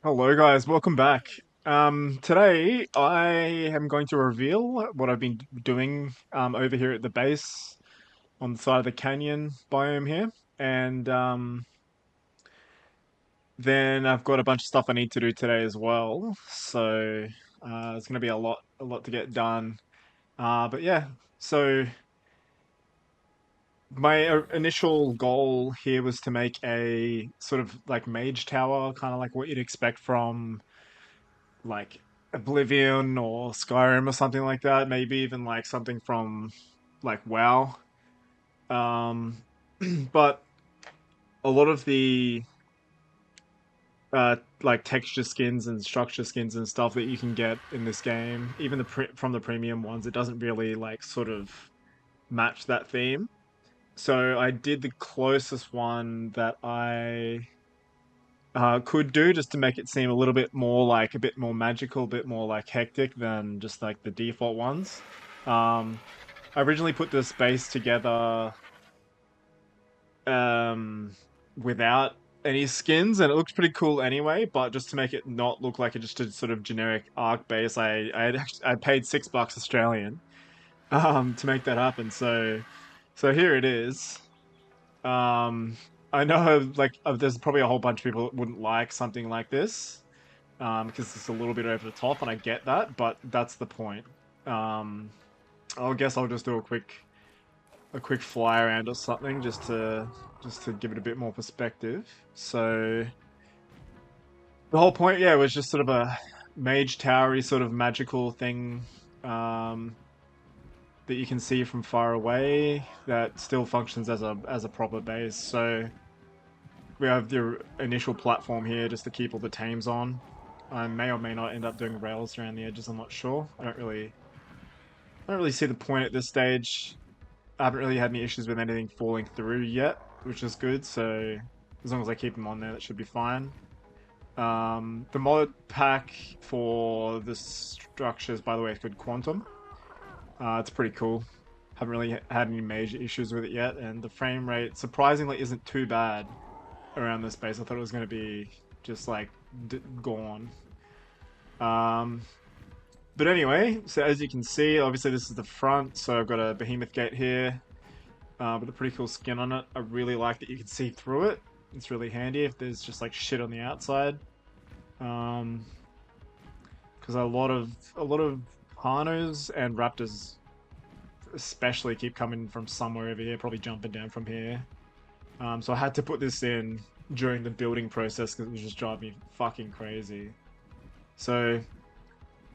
Hello guys, welcome back. Today I am going to reveal what I've been doing over here at the base on the side of the canyon biome here. And then I've got a bunch of stuff I need to do today as well. So it's gonna be a lot to get done. But yeah, so my initial goal here was to make a sort of like mage tower, kind of like what you'd expect from like Oblivion or Skyrim or something like that. Maybe even like something from like WoW. Um, but a lot of the like texture skins and structure skins and stuff that you can get in this game, even from the premium ones, it doesn't really like sort of match that theme. So I did the closest one that I could do just to make it seem a little bit more like a bit more magical, a bit more like hectic than just like the default ones. Um, I originally put this base together um, without any skins, and it looks pretty cool anyway. But just to make it not look like just a sort of generic Ark base, I paid $6 Australian to make that happen. So here it is. Um, I know there's probably a whole bunch of people that wouldn't like something like this because it's a little bit over the top, and I get that, but that's the point. Um, I guess I'll just do a quick fly around or something just to give it a bit more perspective. So the whole point, yeah, was just sort of a mage towery sort of magical thing um, that you can see from far away that still functions as a proper base. So we have the initial platform here just to keep all the tames on. I may or may not end up doing rails around the edges. I'm not sure. I don't really see the point at this stage. I haven't really had any issues with anything falling through yet, which is good. So as long as I keep them on there, that should be fine. The mod pack for the structures, by the way, is called Quantum. It's pretty cool. Haven't really had any major issues with it yet, and the frame rate surprisingly isn't too bad around this base. I thought it was going to be just like gone. Um, but anyway, so as you can see, obviously this is the front, so I've got a behemoth gate here with a pretty cool skin on it. I really like that you can see through it. It's really handy if there's just like shit on the outside. Um, because a lot of Hanos and Raptors especially keep coming from somewhere over here, probably jumping down from here. So I had to put this in during the building process because it was just driving me fucking crazy. So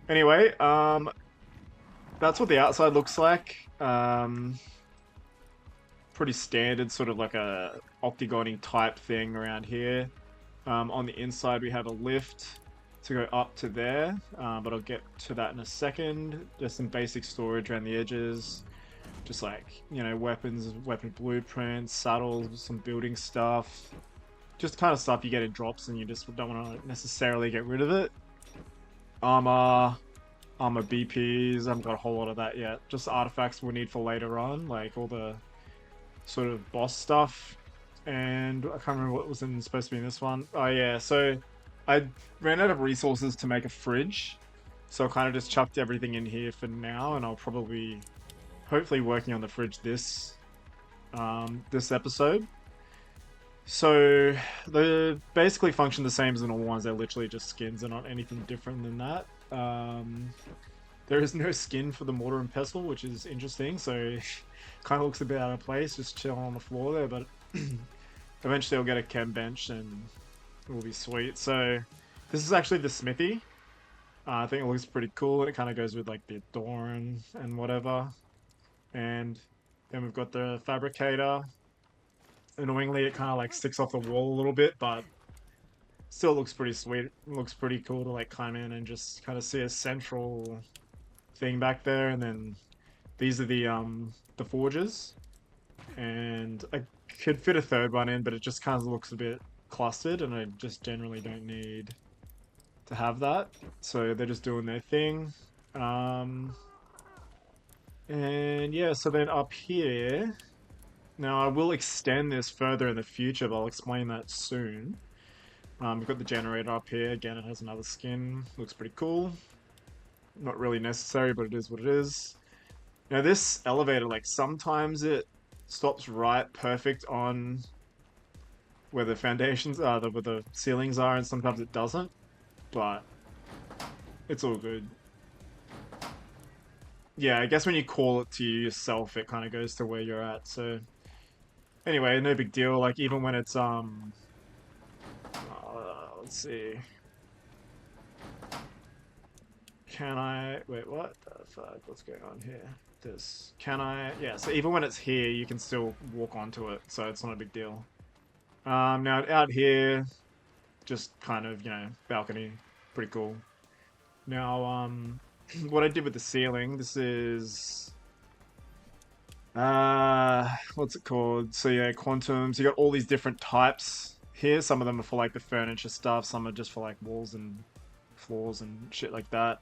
anyway, that's what the outside looks like. Pretty standard, sort of like a octagony type thing around here. On the inside, we have a lift to go up to there, but I'll get to that in a second. There's some basic storage around the edges, just like, weapons, weapon blueprints, saddles, some building stuff. Just kind of stuff you get in drops and you just don't want to necessarily get rid of it. Armor, armor BPs, I haven't got a whole lot of that yet. Just artifacts we'll need for later on, like all the sort of boss stuff. And I can't remember what was supposed to be in this one. Oh yeah, so I ran out of resources to make a fridge. So I kind of just chucked everything in here for now, and I'll probably, hopefully working on the fridge this episode. So they basically function the same as the normal ones. They're literally just skins. They're not anything different than that. There is no skin for the mortar and pestle, which is interesting. So kind of looks a bit out of place, just chilling on the floor there. But eventually I'll get a chem bench and it will be sweet. So this is actually the smithy. I think it looks pretty cool. And it kind of goes with like the adorn and whatever. And then we've got the fabricator. Annoyingly, it kind of like sticks off the wall a little bit, but still looks pretty sweet. It looks pretty cool to like climb in and just kind of see a central thing back there. And then these are the forges, and I could fit a third one in, but it just kind of looks a bit clustered, and I just generally don't need to have that. So they're just doing their thing. And yeah, so then up here. Now, I will extend this further in the future, but I'll explain that soon. We've got the generator up here. Again, it has another skin. Looks pretty cool. Not really necessary, but it is what it is. Now this elevator, like sometimes it stops right perfect on where the foundations are, where the ceilings are, and sometimes it doesn't. But it's all good. Yeah, I guess when you call it to yourself, it kind of goes to where you're at. So anyway, no big deal. Like even when it's let's see. Can I wait? What the fuck? What's going on here? This can I? Yeah. So even when it's here, you can still walk onto it, so it's not a big deal. Now out here, just kind of balcony, pretty cool. Now what I did with the ceiling, this is what's it called? So yeah, quantums. You got all these different types here. Some of them are for like the furniture stuff. Some are just for like walls and floors and shit like that.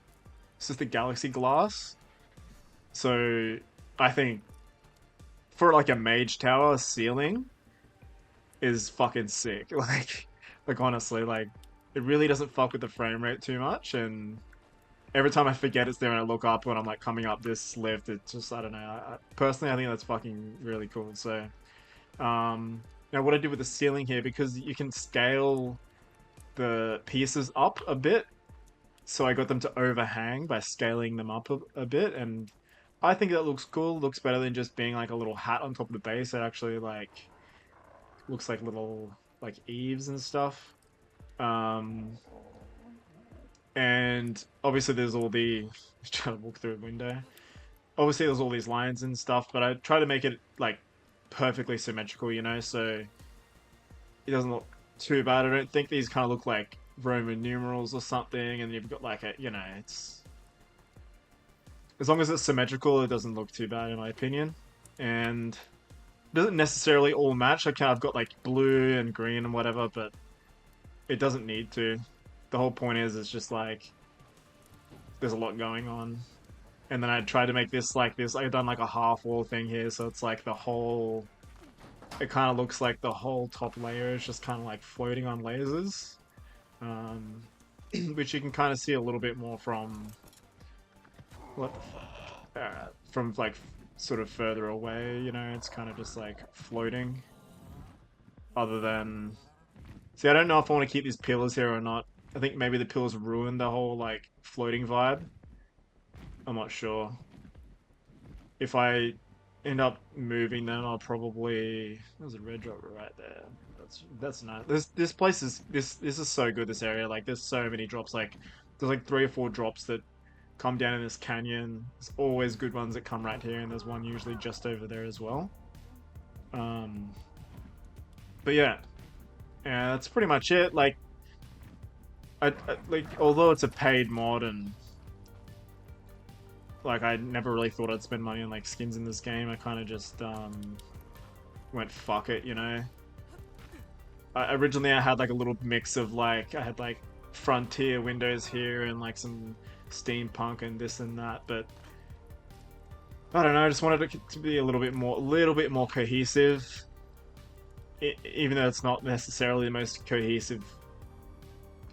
This is the galaxy glass. So I think for like a mage tower ceiling is fucking sick. Like honestly, like it really doesn't fuck with the frame rate too much, and every time I forget it's there and I look up when I'm like coming up this lift, it's just, I don't know. Personally, I think that's fucking really cool. So, now what I did with the ceiling here, because you can scale the pieces up a bit, so I got them to overhang by scaling them up a bit, and I think that looks cool. Looks better than just being like a little hat on top of the base. It actually like looks like little like eaves and stuff. And obviously there's all the trying to walk through a window. Obviously there's all these lines and stuff, but I try to make it like perfectly symmetrical, so it doesn't look too bad. I don't think these kind of look like Roman numerals or something, and you've got like a, it's as long as it's symmetrical, it doesn't look too bad in my opinion. And it doesn't necessarily all match. I've got like blue and green and whatever, but it doesn't need to. The whole point is, it's just like there's a lot going on. And then I tried to make this like this. I've done like a half wall thing here, so it's like the whole. It kind of looks like the whole top layer is just kind of like floating on lasers, which you can kind of see a little bit more from. What the fuck? From like sort of further away, it's kind of just like floating. Other than, see, I don't know if I want to keep these pillars here or not. I think maybe the pillars ruin the whole like floating vibe. I'm not sure. If I end up moving them, I'll probably. There's a red drop right there. That's nice. This place is this is so good. This area, like, there's so many drops. Like, there's like 3 or 4 drops that come down in this canyon. There's always good ones that come right here, and there's one usually just over there as well. But yeah, that's pretty much it. Like, I like, although it's a paid mod, and like I never really thought I'd spend money on like skins in this game. I kind of just went fuck it, Originally I had like a little mix of like, I had like Frontier windows here and like some steampunk and this and that, but I don't know, I just wanted it to be a little bit more cohesive. Even though it's not necessarily the most cohesive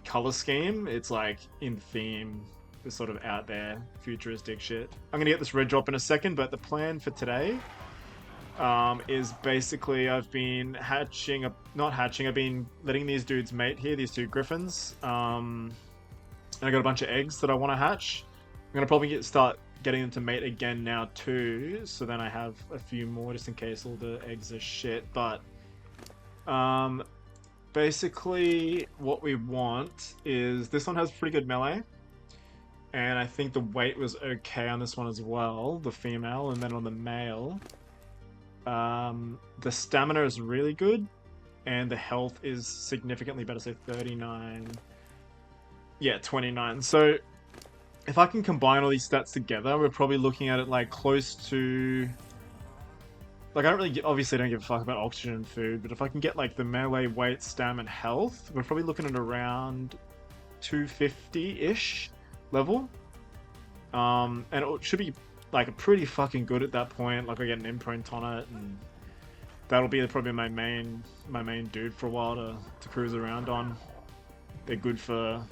color scheme, it's like in theme, the sort of out there futuristic shit. I'm gonna get this red drop in a second, but the plan for today is basically I've been I've been letting these dudes mate here, these 2 griffins. And I got a bunch of eggs that I want to hatch. I'm gonna probably start getting them to mate again now too, so then I have a few more just in case all the eggs are shit. But basically what we want is, this one has pretty good melee, and I think the weight was okay on this one as well, the female. And then on the male, the stamina is really good, and the health is significantly better, so 39. Yeah, 29. So if I can combine all these stats together, we're probably looking at it like close to, like, I don't really obviously don't give a fuck about oxygen and food, but if I can get like the melee, weight, stam, and health, we're probably looking at around 250-ish level. And it should be like pretty fucking good at that point. Like, I get an imprint on it, and that'll be probably my main dude for a while to cruise around on. they're good for,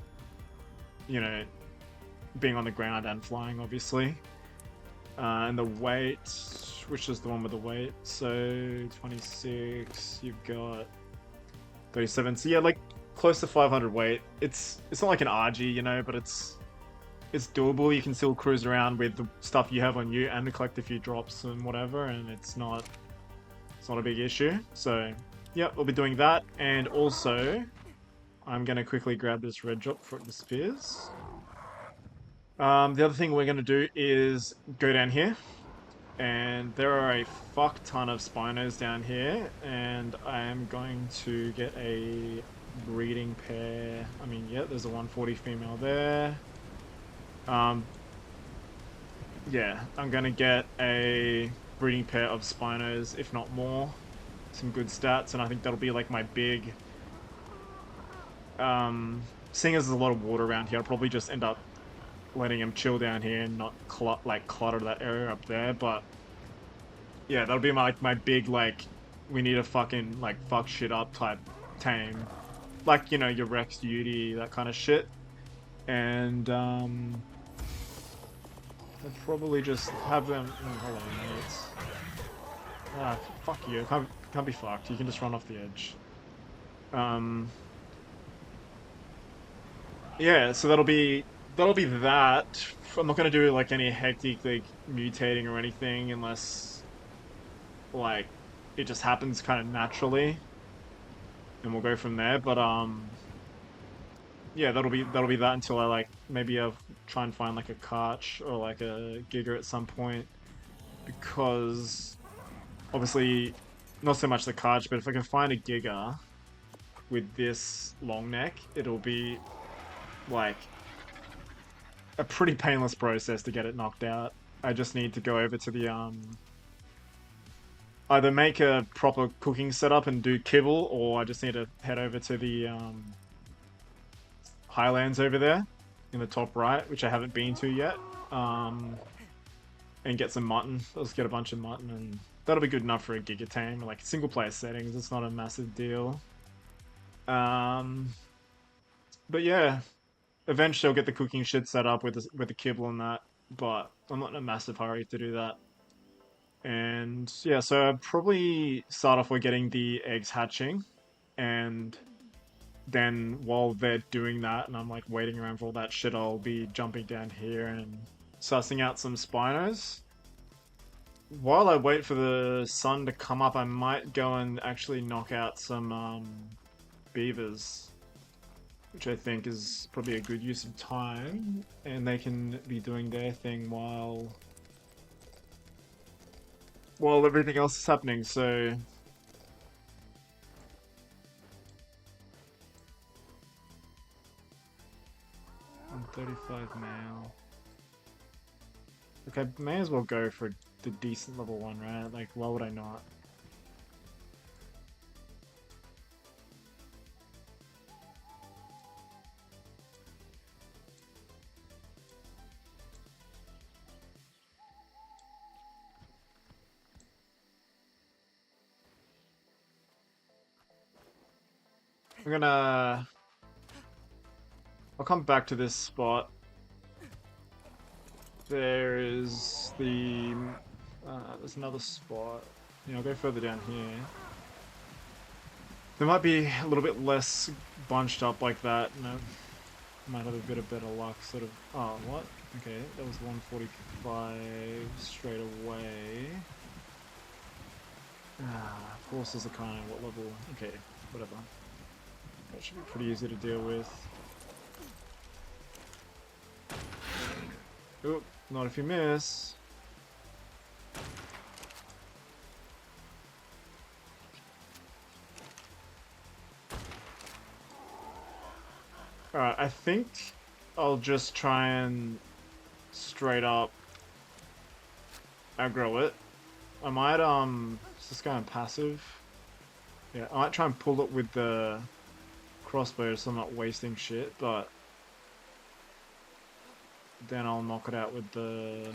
you know, being on the ground and flying, obviously. And the weight, which is the one with the weight? So 26. You've got 37. So yeah, like close to 500 weight. It's not like an RG, you know, but it's doable. You can still cruise around with the stuff you have on you and collect a few drops and whatever, and it's not a big issue. So yeah, we'll be doing that. And also, I'm gonna quickly grab this red drop for the spears. The other thing we're gonna do is go down here, and there are a fuck ton of spinos down here, and I am going to get a breeding pair. I mean, yeah, there's a 140 female there. Yeah, I'm gonna get a breeding pair of spinos, if not more. Some good stats, and I think that'll be like my big. Seeing as there's a lot of water around here, I'll probably just end up letting him chill down here and not clutter that area up there. But yeah, that'll be my big like we need to fucking like fuck shit up type tame, like you know your Rex Duty, that kind of shit. And I'll probably just have them. Oh, hold on, mates. Ah, fuck you. Can't be fucked. You can just run off the edge. Yeah, so that'll be that. I'm not gonna do like any hectic like mutating or anything unless like it just happens kind of naturally, and we'll go from there. But yeah, that'll be that until I like maybe I'll try and find like a Karch or like a Giga at some point, because obviously not so much the Karch, but if I can find a Giga with this long neck, it'll be like a pretty painless process to get it knocked out. I just need to go over to the either make a proper cooking setup and do kibble, or I just need to head over to the highlands over there in the top right, which I haven't been to yet, and get some mutton. Let's get a bunch of mutton, and that'll be good enough for a Giga tame. Like single player settings, it's not a massive deal. But yeah, eventually I'll get the cooking shit set up with the kibble and that, but I'm not in a massive hurry to do that. And yeah, so I'd probably start off with getting the eggs hatching, and then while they're doing that and I'm like waiting around for all that shit, I'll be jumping down here and sussing out some spinos. While I wait for the sun to come up, I might go and actually knock out some beavers, which I think is probably a good use of time, and they can be doing their thing while everything else is happening. So 135 male. Okay, may as well go for the decent level one, right? Like, why would I not? I'll come back to this spot. There is there's another spot. Yeah, I'll go further down here. There might be a little bit less bunched up like that. No, might have a bit of better luck, sort of. Oh, what? Okay, that was 145 straight away. Horses are kind of what level? Okay, whatever. That should be pretty easy to deal with. Oop, not if you miss. Alright, I think I'll just try and straight up aggro it. I might, is this guy passive? Yeah, I might try and pull it with the crossbow so I'm not wasting shit, but then I'll knock it out with the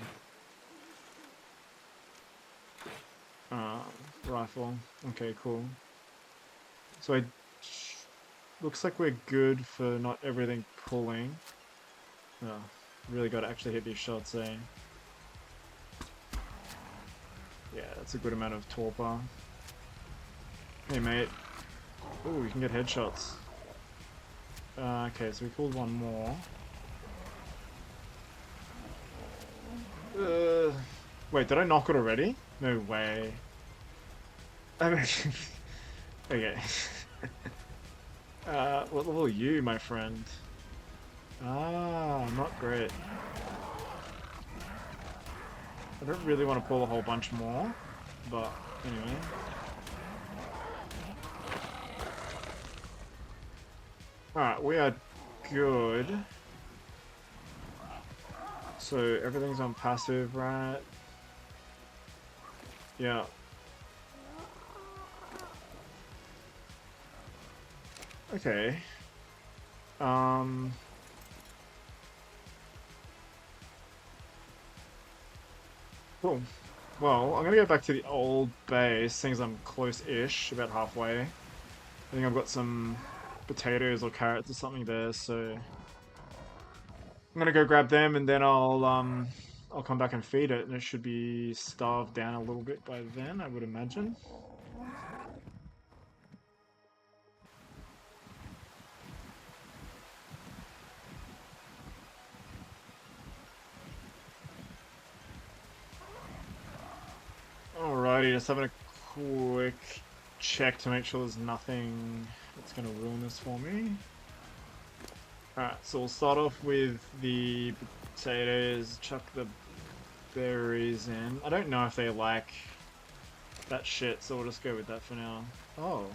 rifle. Okay, cool. So looks like we're good for not everything pulling. Oh, really got to actually hit these shots, eh? Yeah, that's a good amount of torpor. Hey, mate. Ooh, you can get headshots. Okay, so we pulled one more. Wait, did I knock it already? No way. I mean, okay. What level are you, my friend? Ah, not great. I don't really want to pull a whole bunch more, but anyway. Alright, we are good. So everything's on passive, right? Yeah. Okay. Um. Cool. Well, I'm gonna go back to the old base, since I'm close-ish, about halfway. I think I've got some potatoes or carrots or something there, so I'm gonna go grab them and then I'll come back and feed it, and it should be starved down a little bit by then, I would imagine. Alrighty, just having a quick check to make sure there's nothing that's gonna ruin this for me. Alright, so we'll start off with the potatoes, chuck the berries in. I don't know if they like that shit, so we'll just go with that for now. Oh.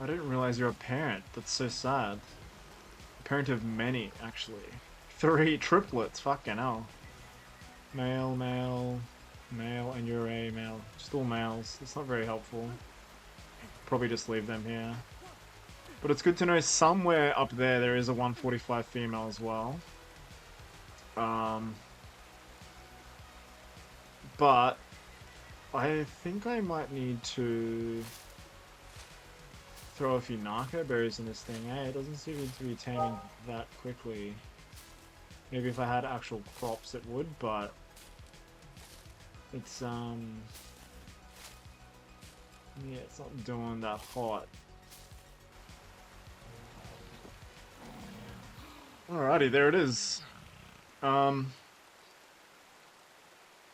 I didn't realize you're a parent. That's so sad. A parent of many, actually. 3 triplets, fucking hell. Male, male, male, and you're a male. Just all males. It's not very helpful. Probably just leave them here. But it's good to know somewhere up there is a 145 female as well. But I think I might need to throw a few narco berries in this thing, eh? It doesn't seem to be taming that quickly. Maybe if I had actual crops it would, but it's yeah, it's not doing that hot. Alrighty, there it is. I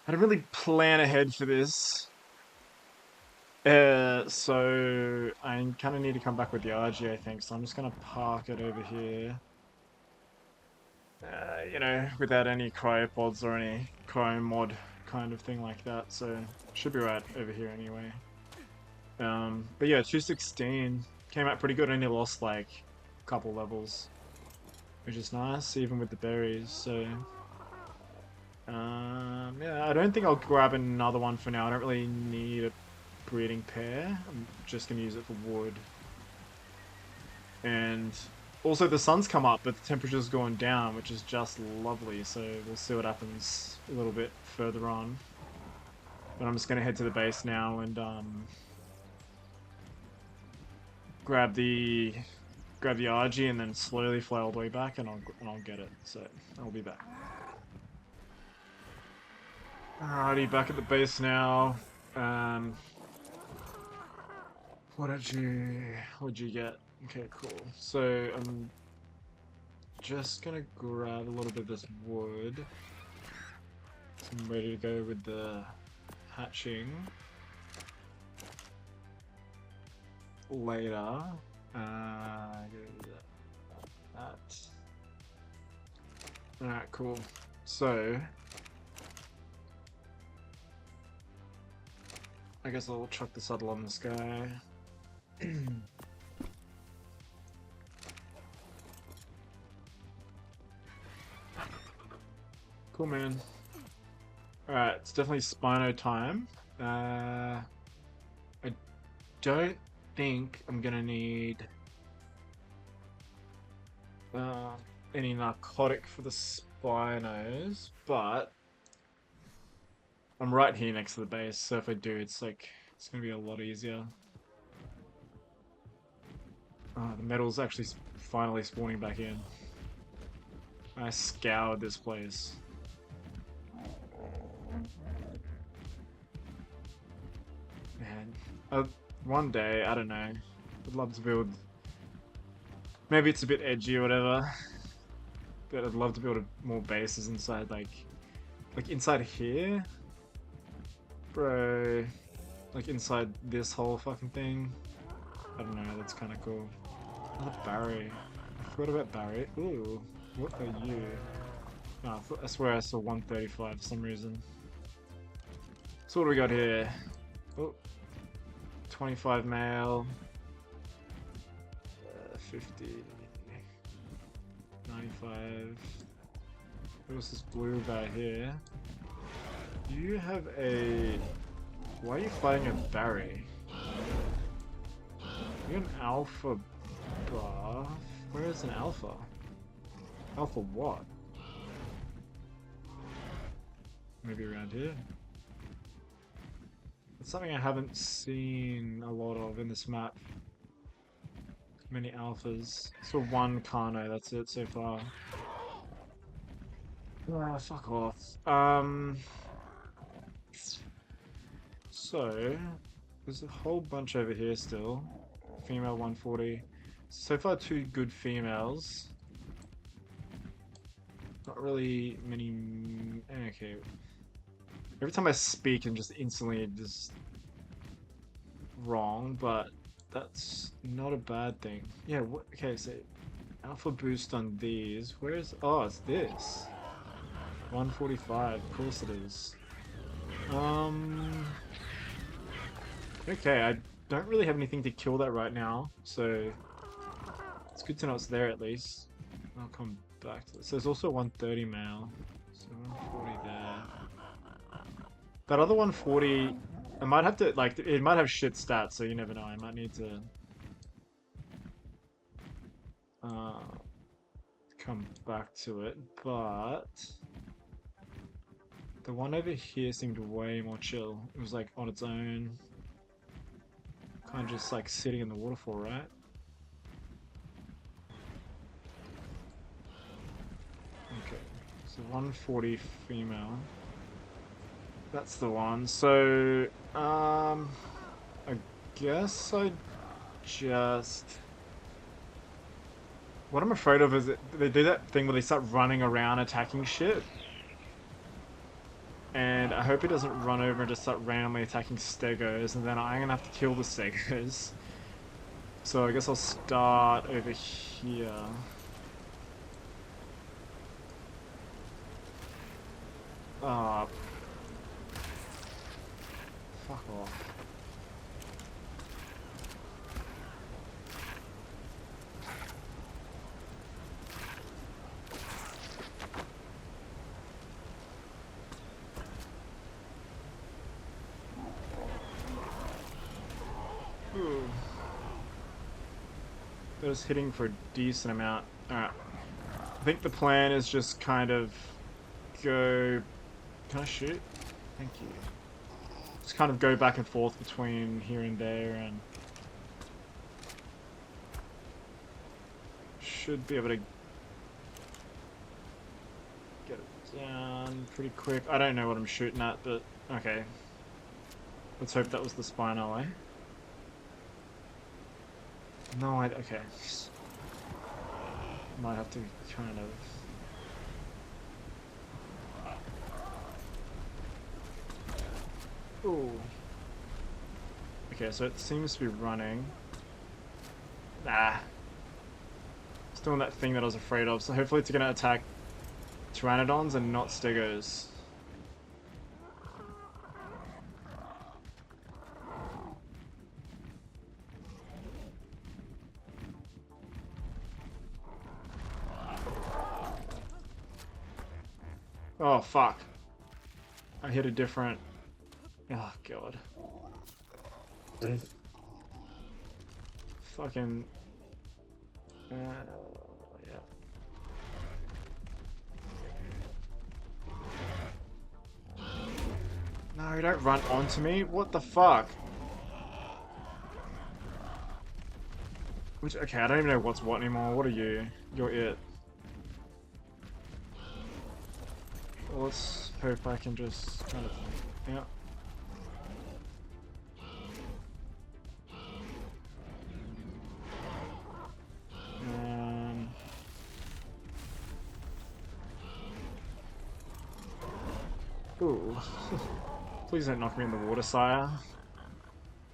didn't really plan ahead for this. So I kind of need to come back with the RG, I think. So I'm just gonna park it over here. You know, without any cryopods or any cryo mod kind of thing like that. So should be right over here anyway. But yeah, 216 came out pretty good. Only lost like a couple levels, which is nice, even with the berries. So yeah, I don't think I'll grab another one for now. I don't really need a breeding pair. I'm just gonna use it for wood. And also the sun's come up, but the temperature's gone down, which is just lovely. So we'll see what happens a little bit further on. But I'm just gonna head to the base now and grab the RG and then slowly fly all the way back, and I'll get it. So I'll be back. Alrighty, back at the base now. What did you get? Okay, cool. So I'm just gonna grab a little bit of this wood. So I'm ready to go with the hatching later. Go with that. Alright, cool. So I guess I'll chuck the saddle on this guy. Cool, man. Alright, it's definitely Spino time. I don't think I'm gonna need any narcotic for the Spinos, but I'm right here next to the base, so if I do, it's like It's gonna be a lot easier. The metal's actually finally spawning back in. I scoured this place. Man, one day, I don't know, I'd love to build... Maybe it's a bit edgy or whatever, but I'd love to build more bases inside, like inside here? Bro, like inside this whole fucking thing. I don't know, that's kind of cool. Another Barry. I forgot about Barry. Ooh, what are you? Oh, I swear I saw 135 for some reason. So what do we got here? Oh, 25 male. 50. 95. What's this blue guy here? You have a... Why are you fighting a Barry? You're an alpha buff? Where is an alpha? Alpha what? Maybe around here? It's something I haven't seen a lot of in this map. Many alphas. So one Kano, that's it so far. Ah, fuck off. So, there's a whole bunch over here still. Female 140. So far 2 good females. Not really many... Okay. Every time I speak I'm just instantly just wrong, but that's not a bad thing. Yeah, okay, so alpha boost on these. Where's... Oh, it's this. 145, of course it is. Okay, I don't really have anything to kill that right now, so it's good to know it's there at least. I'll come back to this. There's also 130 male, so 140 there. That other 140, I might have to, like, it might have shit stats, so you never know. I might need to come back to it, but the one over here seemed way more chill. It was like on its own, kind of just like sitting in the waterfall, right? Okay, so 140 female. That's the one. So, I guess I just... What I'm afraid of is that they do that thing where they start running around attacking shit. And I hope he doesn't run over and just start randomly attacking stegos, and then I'm gonna have to kill the stegos. So I guess I'll start over here. Ah, fuck off. Ooh. That was hitting for a decent amount. Alright. I think the plan is just kind of go... Can I shoot? Thank you. Just kind of go back and forth between here and there, and should be able to get it down pretty quick. I don't know what I'm shooting at, but okay. Let's hope that was the Spino, eh? No, okay. Might have to kind of... Ooh. Okay, so it seems to be running. Ah. It's doing that thing that I was afraid of, so hopefully it's gonna attack Pteranodons and not Stegos. Oh, fuck. I hit a different... Oh, God. Fucking... yeah. No, don't run onto me. What the fuck? Which, okay, I don't even know what's what anymore. What are you? You're it. Well, let's hope I can just kind of... Yeah. Ooh. Please don't knock me in the water, sire.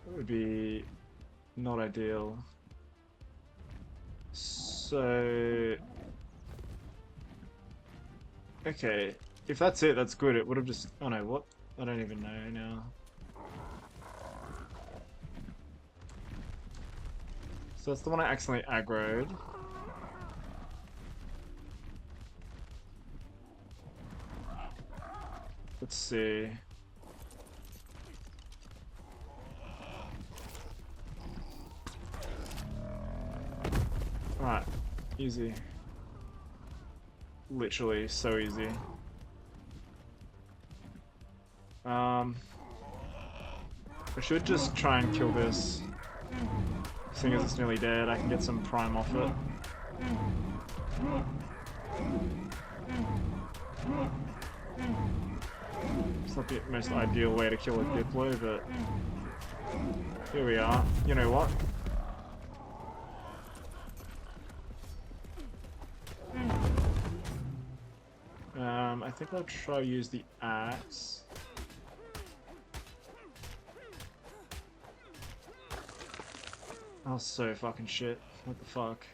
That would be not ideal. So... Okay. If that's it, that's good. It would have just... Oh no, what? I don't even know now. So that's the one I accidentally aggroed. Let's see. Alright. Easy. Literally so easy. I should just try and kill this. Seeing as it's nearly dead, I can get some prime off it. It's not the most ideal way to kill a Diplo, but here we are. You know what? I think I'll try use the axe. Oh, so fucking shit. What the fuck?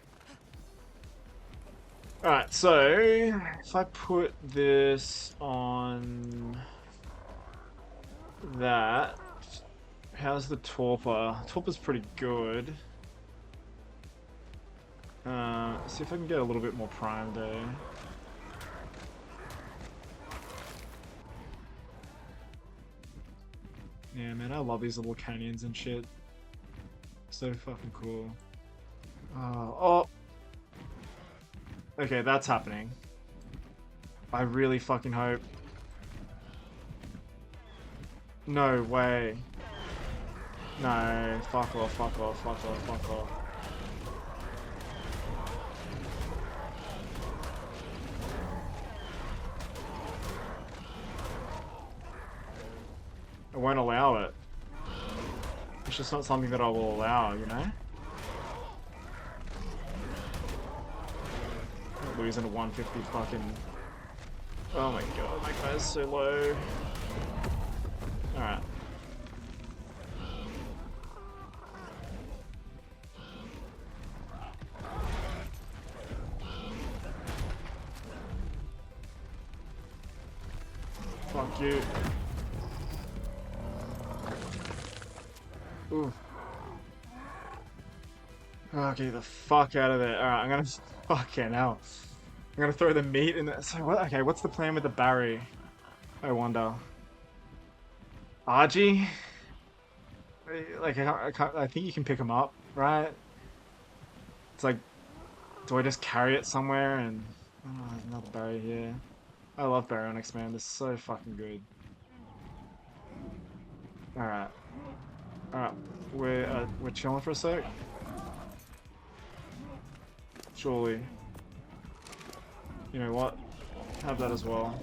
Alright, so if I put this on that, how's the torpor? Torpor's pretty good. See if I can get a little bit more prime though. Yeah, man, I love these little canyons and shit. So fucking cool. Oh. Okay, that's happening. I really fucking hope. No way. No, fuck off, fuck off, fuck off, fuck off. I won't allow it. It's just not something that I will allow, you know? I'm losing a 150 fucking... Oh my god, my guy's so low. Alright. Fuck you. Ooh. Okay, the fuck out of there. Alright, I'm gonna... Fucking hell. I'm gonna throw the meat in there. So what? Okay, what's the plan with the Barry? I wonder. Argy? Like, I think you can pick him up, right? It's like... Do I just carry it somewhere and... Oh, there's another Barry here. I love Baryonyx, man. They're so fucking good. Alright. Alright. We're chilling for a sec? Surely. You know what? Have that as well.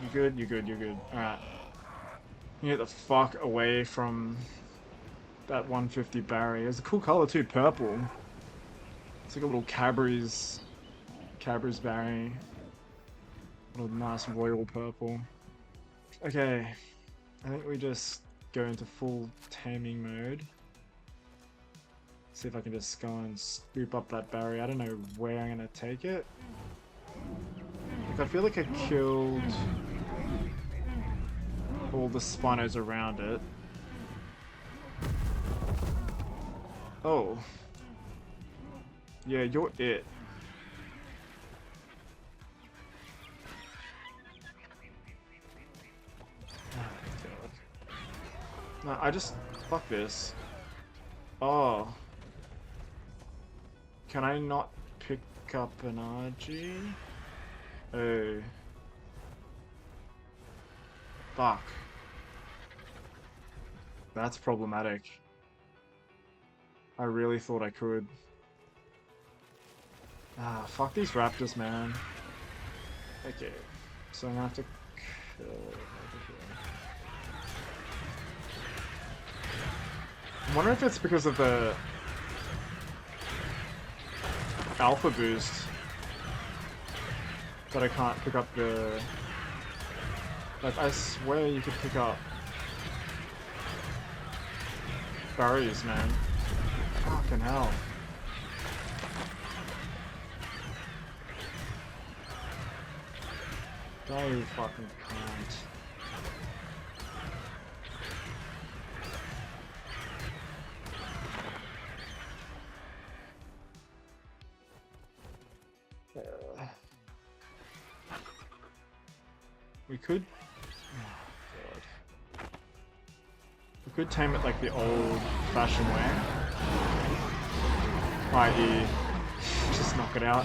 You good? You good, you're good. Alright. You get the fuck away from that 150 Barry. It's a cool color too, purple. It's like a little Cadbury's Barry. A little nice royal purple. Okay. I think we just go into full taming mode. See if I can just go and scoop up that Barry. I don't know where I'm gonna take it. Like, I feel like I killed all the spinos around it. Oh. Yeah, you're it. Oh my god. No, I just... Fuck this. Oh. Can I not pick up an RG? Oh. Fuck. That's problematic. I really thought I could. Ah, fuck these raptors, man. Okay, so I'm gonna have to kill over here. I wonder if it's because of the alpha boost that I can't pick up the... Like, I swear you could pick up berries, man. Fucking hell. No, you fucking can't. We could... Oh, God. We could tame it like the old-fashioned way. I.e. just knock it out.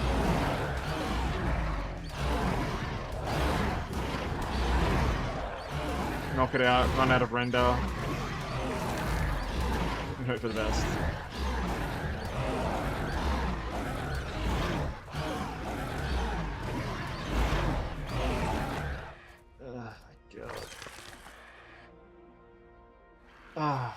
Knock it out, run out of render. And hope for the best. God. Ah.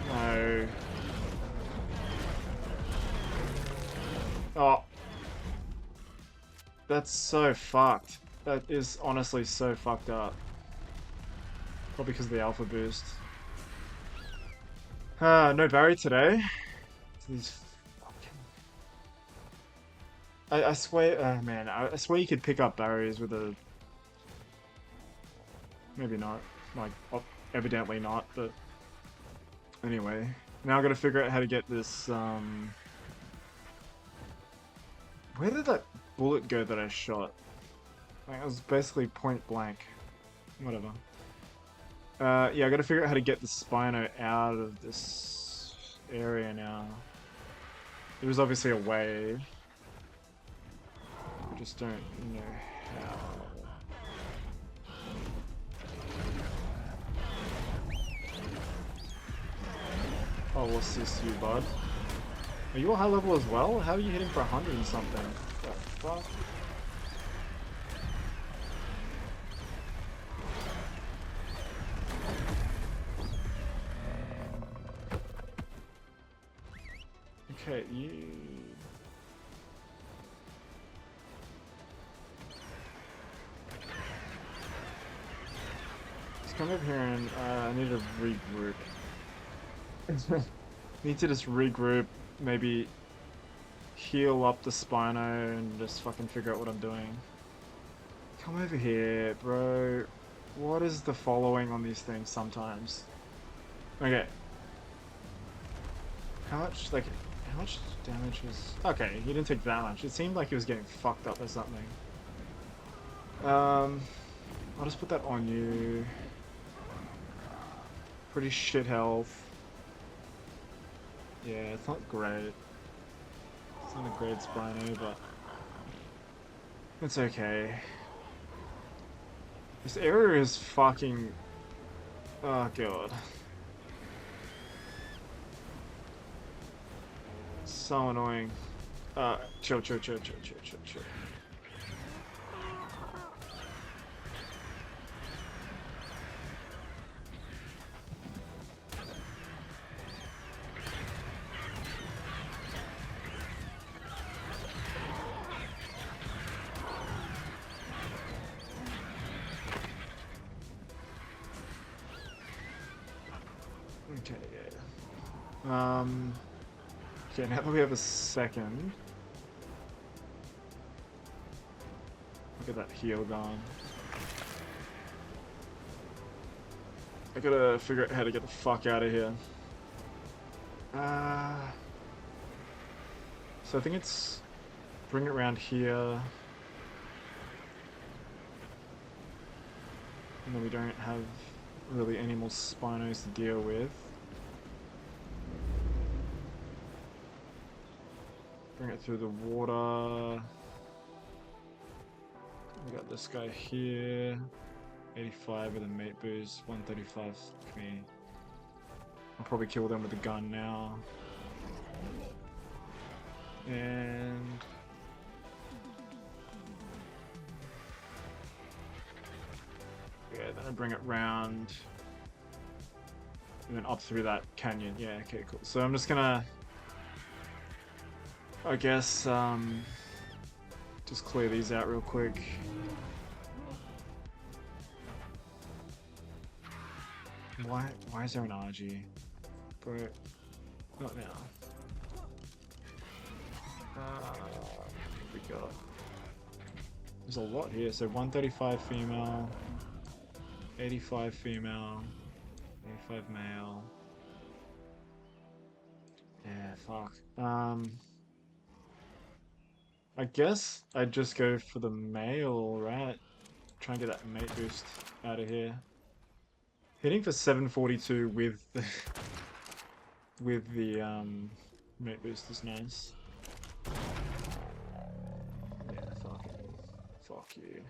No. Oh. That's so fucked. That is honestly so fucked up. Probably because of the alpha boost. No Barry today. These fucking... I swear, man, I swear you could pick up barriers with a... Maybe not. Like, evidently not, but... Anyway. Now I've got to figure out how to get this, Where did that bullet go that I shot? Like, it was basically point blank. Whatever. Yeah, I gotta figure out how to get the Spino out of this area now. There was obviously a way. I just don't know how. Oh, what's this, you bud? Are you a high level as well? How are you hitting for 100 and something? What the fuck? Okay, you... Let's come over here and I need to regroup. Need to just regroup, maybe heal up the Spino and just fucking figure out what I'm doing. Come over here, bro. What is the following on these things sometimes? Okay. How much damage was... Okay, he didn't take that much. It seemed like he was getting fucked up or something. I'll just put that on you. Pretty shit health. Yeah, it's not great. It's not a great Spino, but... It's okay. This area is fucking... Oh god. So annoying. Chill. Okay, yeah. Okay, now that we have a second. Look at that heal gone. I gotta figure out how to get the fuck out of here. So I think it's... Bring it around here. And then we don't have really any more Spinos to deal with. Bring it through the water. this guy here. 85 with a mate boost. 135 for me. I'll probably kill them with a gun now. And yeah, then I bring it round and then up through that canyon. Yeah, okay, cool. So I'm just gonna, I guess, just clear these out real quick. Why is there an RG? Bro, not now. We got. There's a lot here. So 135 female, 85 female, 85 male. Yeah, fuck. I guess I'd just go for the male, right? Try and get that mate boost out of here. Hitting for 742 with the with the mate boost is nice. Yeah, fuck you.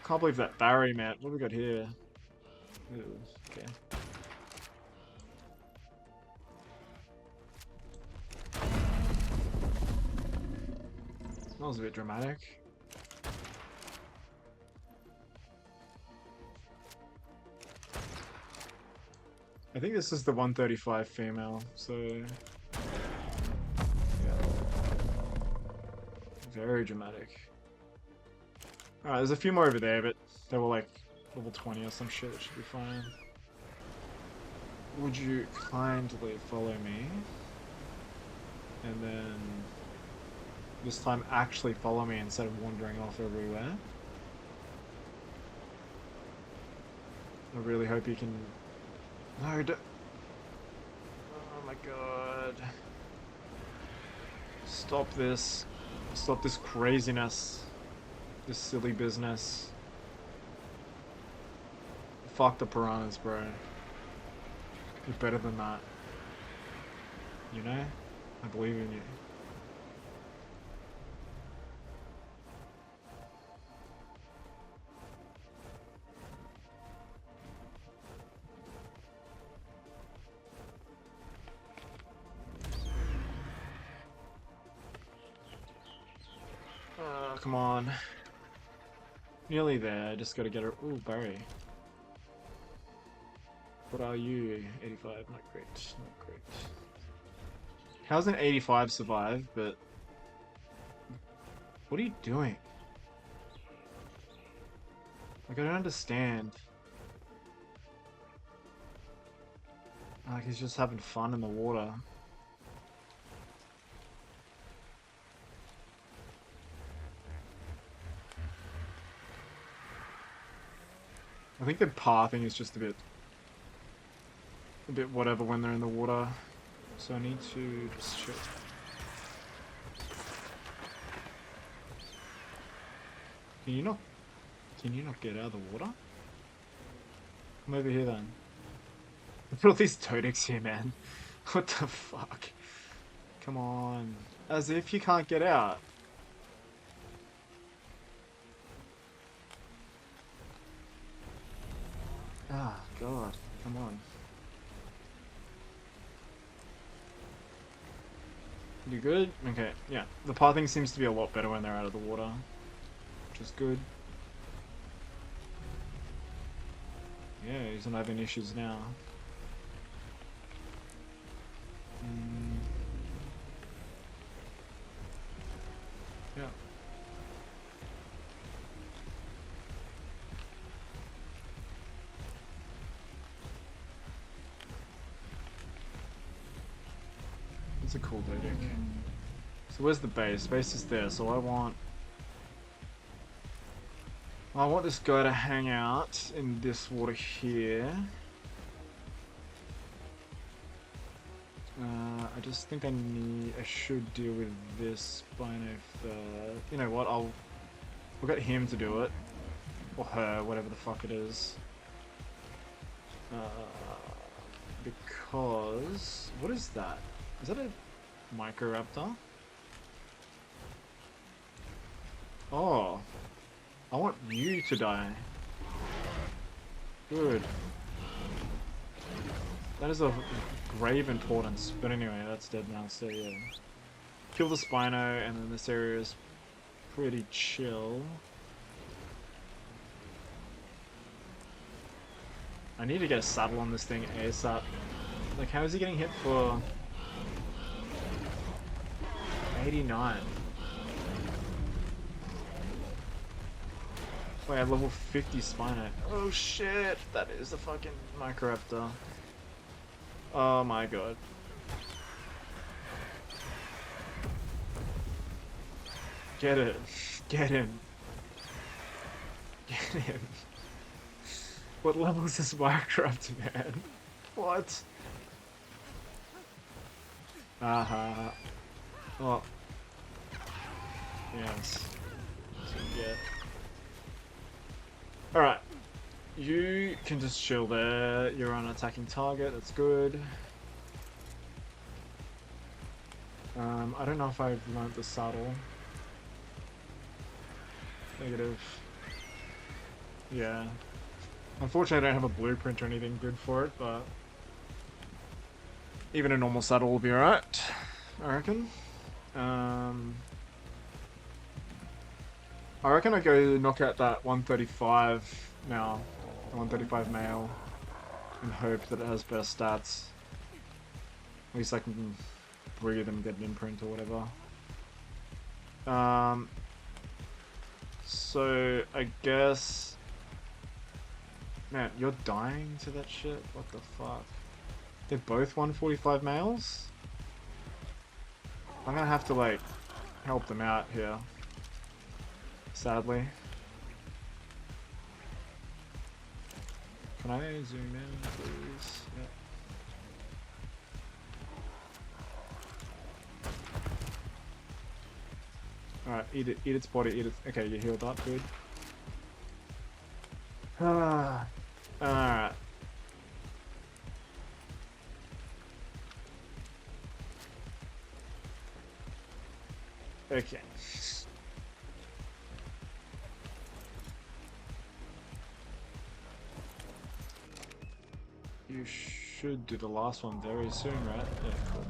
Can't believe that Barry, man. What have we got here? Ooh, okay. That was a bit dramatic. I think this is the 135 female, so yeah. Very dramatic. Alright, there's a few more over there, but they were like level 20 or some shit, it should be fine. Would you kindly follow me? And then this time actually follow me instead of wandering off everywhere. I really hope you can... No, don't... Oh my god. Stop this. Stop this craziness. This silly business. Fuck the piranhas, bro. You're better than that. You know? I believe in you. Come on. Nearly there, just gotta get her. Ooh, Barry. What are you? 85, not great, not great. How's an 85 survive, but... What are you doing? Like, I don't understand. Like, he's just having fun in the water. I think the pathing is just a bit whatever when they're in the water. So I need to just check. Can you not get out of the water? Come over here then. Look at all these Todex here, man. What the fuck? Come on. As if you can't get out. Ah, God. Come on. You good? Okay, yeah. The pathing seems to be a lot better when they're out of the water, which is good. Yeah, he's not having issues now. Yeah. It's a cool deck. So where's the base? Base is there, so I want this guy to hang out in this water here. I just think I should deal with this Spino first. You know what, we'll get him to do it. Or her, whatever the fuck it is. Because... What is that? Is that a Microraptor. Oh, I want you to die. Good. That is of grave importance. But anyway, that's dead now, so yeah. Kill the Spino, and then this area is pretty chill. I need to get a saddle on this thing ASAP. Like, how is he getting hit for 89? Wait, I have level 50 Spino. Oh shit, that is a fucking Microraptor. Oh my god. Get it. Get him. Get him. What level is this Minecraft, man? What? Aha. Oh. Yes. Yeah. Alright. You can just chill there. You're on attacking target. That's good. I don't know if I've learnt the saddle. Negative. Yeah. Unfortunately, I don't have a blueprint or anything good for it, but even a normal saddle will be alright, I reckon. I reckon I go knock out that 135 now, 135 male, and hope that it has better stats. At least I can breathe and get an imprint or whatever. So I guess, man, you're dying to that shit? What the fuck? They're both 145 males? I'm gonna have to, like, help them out here. Sadly. Can I zoom in, please? Yep. Alright, eat it, eat its body, eat it. Okay, you healed up, good. Alright. Okay. You should do the last one very soon, right? Yeah, cool.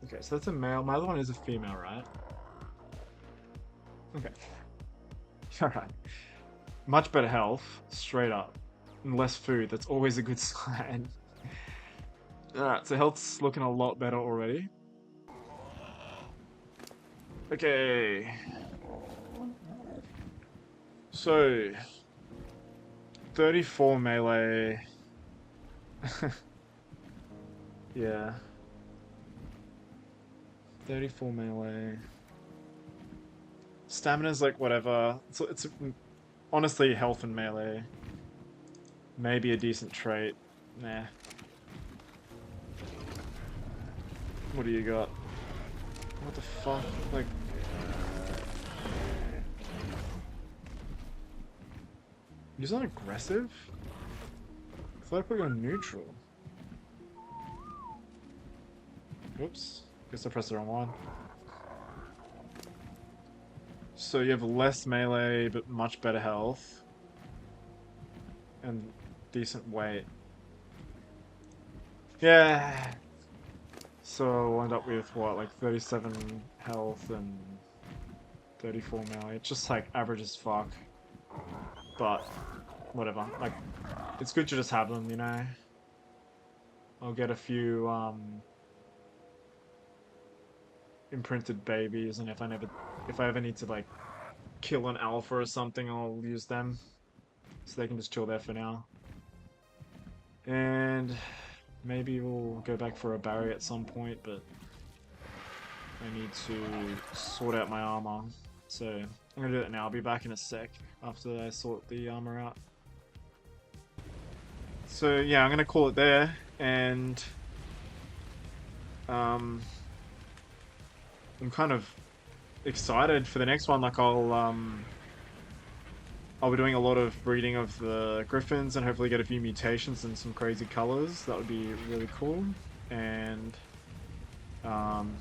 Okay, so that's a male. My other one is a female, right? Okay. Alright. Much better health, straight up. And less food, that's always a good sign. Alright, so health's looking a lot better already. Okay. So 34 melee. Yeah. 34 melee. Stamina's like whatever. So it's honestly health and melee. Maybe a decent trait. Nah. What do you got? What the fuck? Like... He's not aggressive? I thought I put you on neutral. Oops. Guess I pressed the wrong one. So you have less melee, but much better health. And decent weight. Yeah. So I'll end up with what, like 37 health and 34 melee. It's just like average as fuck. But whatever. Like, it's good to just have them, you know? I'll get a few imprinted babies, and if I ever need to like kill an alpha or something, I'll use them. So they can just chill there for now. And maybe we'll go back for a barrier at some point, but I need to sort out my armor. So I'm gonna do that now. I'll be back in a sec after I sort the armor out. So yeah, I'm gonna call it there, and I'm kind of excited for the next one. Like I'll be doing a lot of breeding of the griffins and hopefully get a few mutations and some crazy colors. That would be really cool. And um,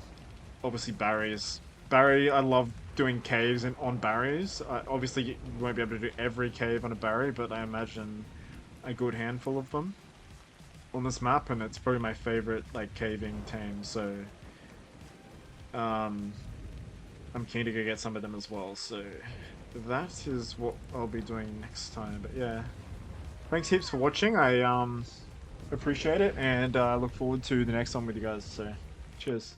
obviously berries. Barry, I love doing caves on berries. Obviously, you won't be able to do every cave on a berry, but I imagine a good handful of them on this map, and it's probably my favorite like caving tame. So um, I'm keen to go get some of them as well. So that is what I'll be doing next time. But yeah, thanks heaps for watching. I appreciate it, and I look forward to the next one with you guys. So cheers.